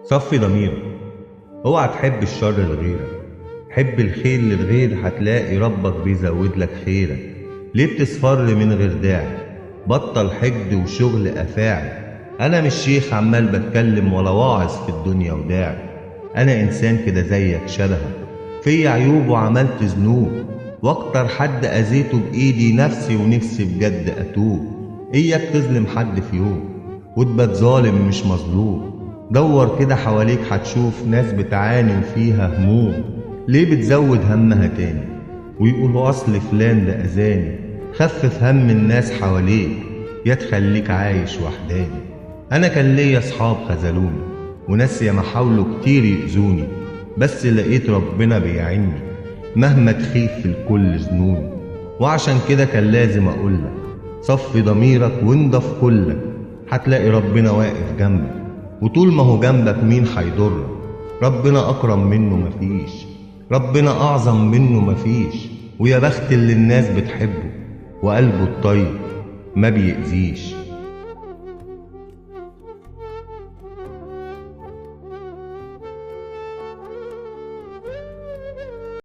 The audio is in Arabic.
صفي ضميرك. اوعى تحب الشر لغيرك، حب الخير للغير هتلاقي ربك بيزود لك خيرك. ليه بتصفر من غير داعي؟ بطل حقد وشغل افاعي. انا مش شيخ عمال بتكلم ولا واعظ في الدنيا وداعي. انا انسان كده زيك شبهك، في عيوب وعملت ذنوب، واكتر حد اذيته بايدي نفسي ونفسي بجد اتوب. اياك تظلم حد في يوم وتبقى ظالم مش مظلوم. دور كده حواليك هتشوف ناس بتعاني وفيها هموم. ليه بتزود همها تاني ويقولوا اصل فلان ده اذاني؟ خفف هم الناس حواليك يا تخليك عايش وحداني. انا كان ليا اصحاب خذلوني وناس ياما حاولوا كتير يأذوني، بس لقيت ربنا بيعني مهما تخيف في الكل ظنوني. وعشان كده كان لازم اقولك صفي ضميرك وانضف كلك، هتلاقي ربنا واقف جنبك، وطول ما هو جنبك مين هيضرك؟ ربنا اكرم منه مفيش، ربنا اعظم منه مفيش. ويا بخت اللي الناس بتحبه وقلبه الطيب ما بيأذيش.